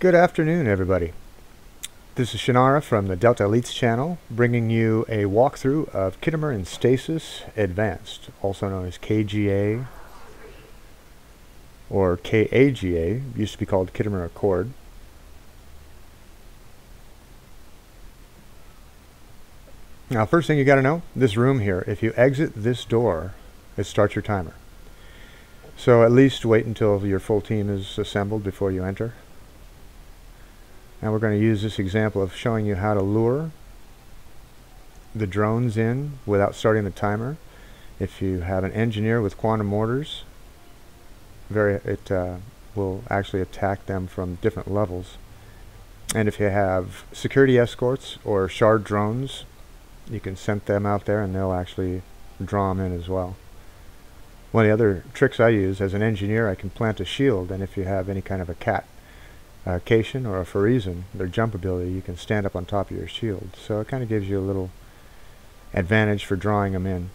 Good afternoon, everybody. This is Shannara from the Delta Elites channel, bringing you a walkthrough of Khitomer and Stasis Advanced, also known as KGA or KAGA, used to be called Khitomer Accord. Now, first thing you got to know, this room here, if you exit this door, it starts your timer. So at least wait until your full team is assembled before you enter. Now we're going to use this example of showing you how to lure the drones in without starting the timer. If you have an engineer with quantum mortars, it will actually attack them from different levels. And if you have security escorts or shard drones, you can send them out there and they'll actually draw them in as well. One of the other tricks I use as an engineer, I can plant a shield, and if you have any kind of a cat Cation or a Pharizan, their jump ability, you can stand up on top of your shield. So it kind of gives you a little advantage for drawing them in.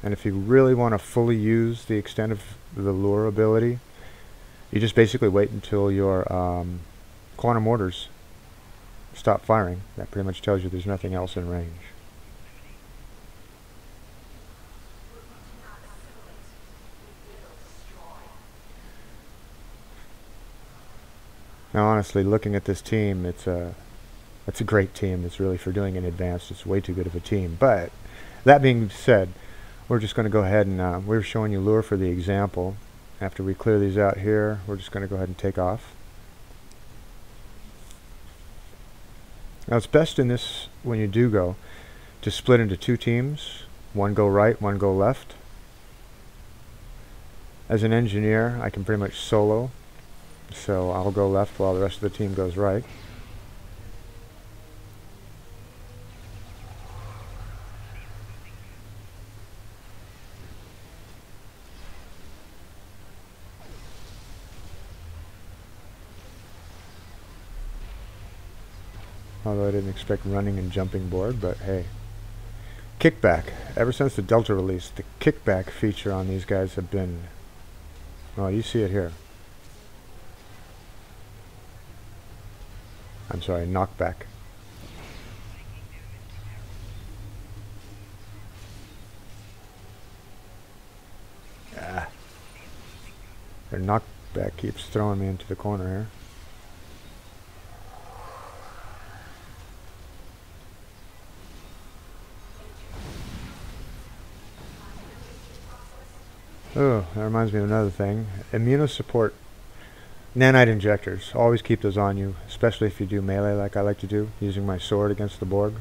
And if you really want to fully use the extent of the lure ability, you just basically wait until your quantum mortars stop firing. That pretty much tells you there's nothing else in range. Now, honestly, looking at this team, it's a great team. It's really, for doing an advanced, it's way too good of a team. But that being said, we're just going to go ahead and we're showing you lure for the example. After we clear these out here, we're just going to go ahead and take off. Now, it's best in this, when you do go, to split into two teams. One go right, one go left. As an engineer, I can pretty much solo. So I'll go left while the rest of the team goes right. Although I didn't expect running and jumping board, but hey. Kickback. Ever since the Delta release, the kickback feature on these guys have been, well, you see it here. I'm sorry, knockback. Their knockback keeps throwing me into the corner here. Oh, that reminds me of another thing. Immunosupport nanite injectors. Always keep those on you, especially if you do melee like I like to do, using my sword against the Borg.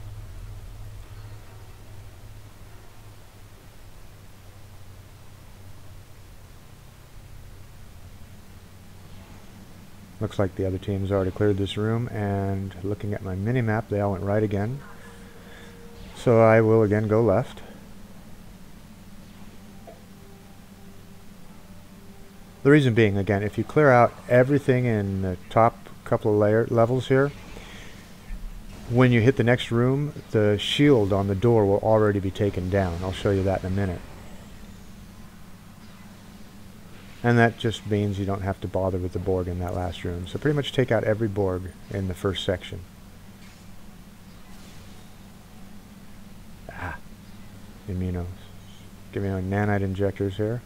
Looks like the other team's already cleared this room, and looking at my mini-map, they all went right again. So I will again go left. The reason being, again, if you clear out everything in the top couple of levels here, when you hit the next room, the shield on the door will already be taken down. I'll show you that in a minute. And that just means you don't have to bother with the Borg in that last room. So pretty much take out every Borg in the first section. Immunos. Give me my nanite injectors here.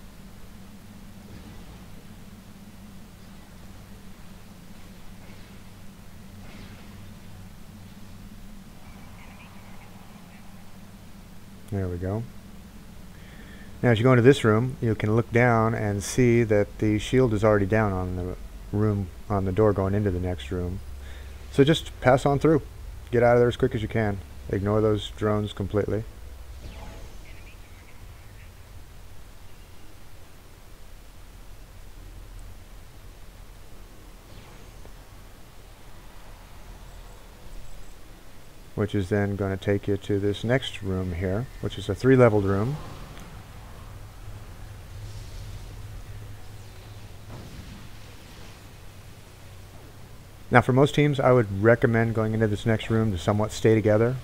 There we go. Now as you go into this room, you can look down and see that the shield is already down on the room, on the door going into the next room. So just pass on through. Get out of there as quick as you can. Ignore those drones completely. Which is then going to take you to this next room here, which is a 3-leveled room. Now for most teams, I would recommend going into this next room to somewhat stay together.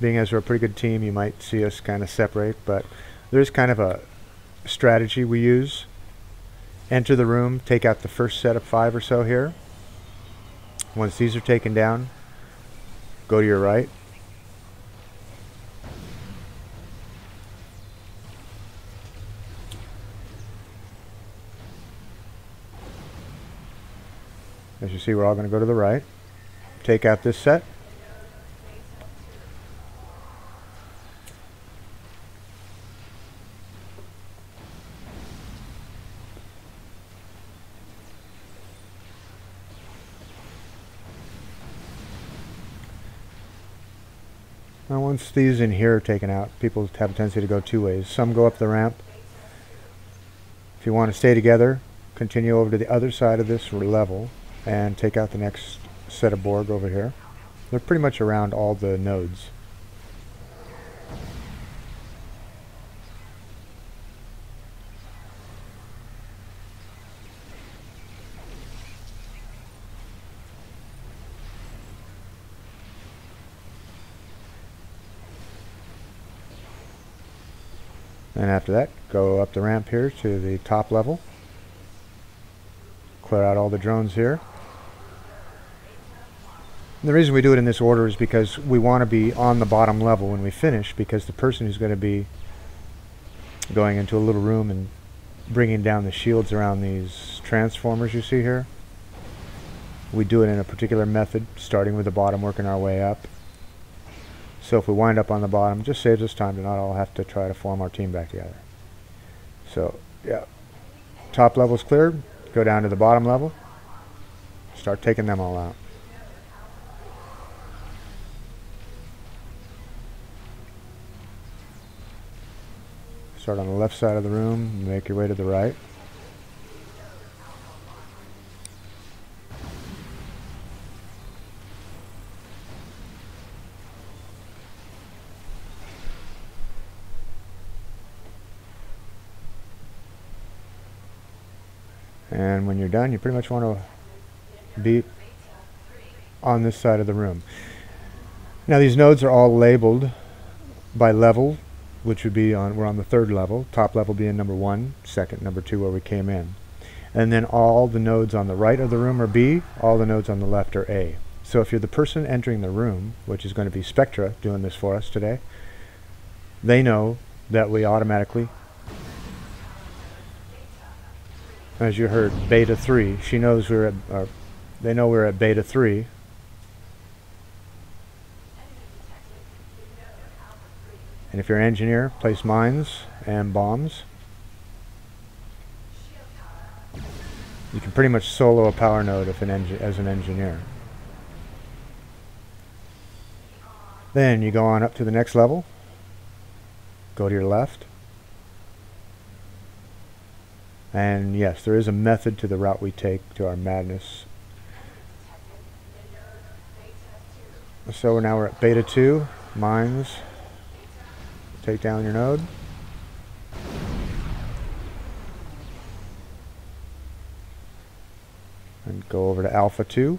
Being as we're a pretty good team, you might see us kind of separate, but there's kind of a strategy we use. Enter the room, take out the first set of 5 or so here. Once these are taken down, go to your right. As you see, we're all going to go to the right. Take out this set. Now once these in here are taken out, people have a tendency to go 2 ways. Some go up the ramp. If you want to stay together, continue over to the other side of this level and take out the next set of Borg over here. They're pretty much around all the nodes. And after that, go up the ramp here to the top level. Clear out all the drones here. And the reason we do it in this order is because we want to be on the bottom level when we finish, because the person who's going to be going into a little room and bringing down the shields around these transformers you see here, we do it in a particular method, starting with the bottom, working our way up. So if we wind up on the bottom, it just saves us time to not all have to try to form our team back together. So, yeah. Top level's cleared. Go down to the bottom level. Start taking them all out. Start on the left side of the room, make your way to the right. And when you're done, you pretty much want to be on this side of the room. Now these nodes are all labeled by level, which would be we're on the 3rd level, top level being number 1, second number 2 where we came in. And then all the nodes on the right of the room are B, all the nodes on the left are A. So if you're the person entering the room, which is going to be Spectra doing this for us today, they know that we automatically, as you heard, beta 3. She knows we're at, they know we're at beta 3. And if you're an engineer, place mines and bombs. You can pretty much solo a power node if as an engineer. Then you go on up to the next level. Go to your left. And yes, there is a method to the route we take to our madness. So now we're at beta 2, mines. Take down your node. And go over to alpha 2.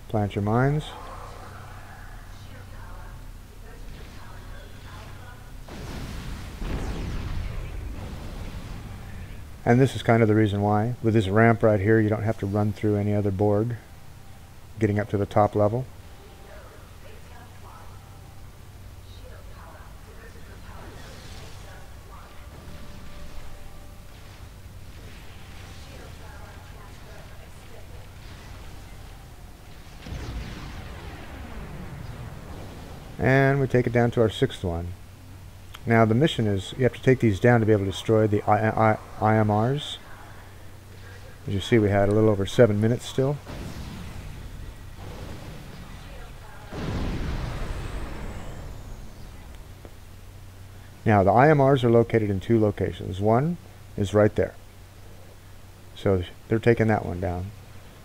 Plant your mines. And this is kind of the reason why. With this ramp right here, you don't have to run through any other Borg getting up to the top level. And we take it down to our 6th one. Now the mission is, you have to take these down to be able to destroy the IMRs. As you see, we had a little over 7 minutes still. Now the IMRs are located in 2 locations. One is right there. So they're taking that one down.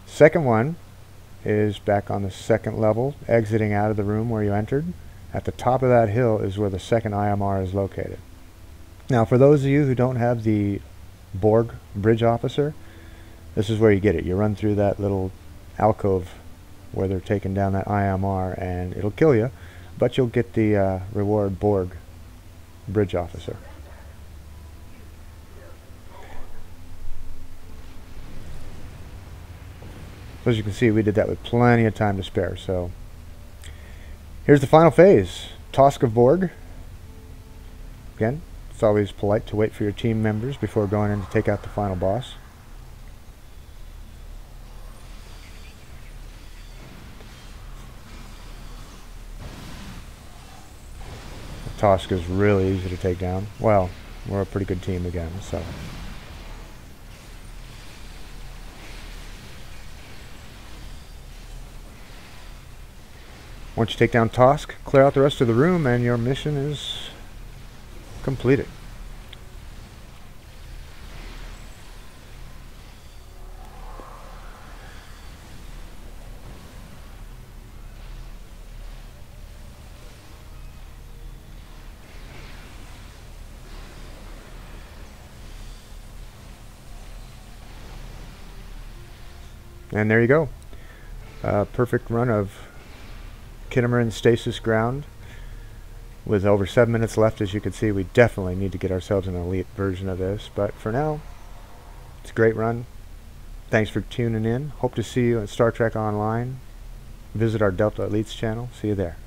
Second one is back on the 2nd level, exiting out of the room where you entered. At the top of that hill is where the 2nd IMR is located. Now for those of you who don't have the Borg bridge officer, This is where you get it. You run through that little alcove where they're taking down that IMR, and it'll kill you, but you'll get the reward Borg bridge officer. So as you can see, we did that with plenty of time to spare. So here's the final phase. Tosk of Borg. Again, it's always polite to wait for your team members before going in to take out the final boss. The Tosk is really easy to take down. Well, we're a pretty good team again, so. Once you take down Tosk, clear out the rest of the room and your mission is completed. And there you go. Perfect run of Khitomer and Stasis ground. With over 7 minutes left, as you can see, we definitely need to get ourselves an elite version of this. But for now, it's a great run. Thanks for tuning in. Hope to see you at Star Trek Online. Visit our Delta Elites channel. See you there.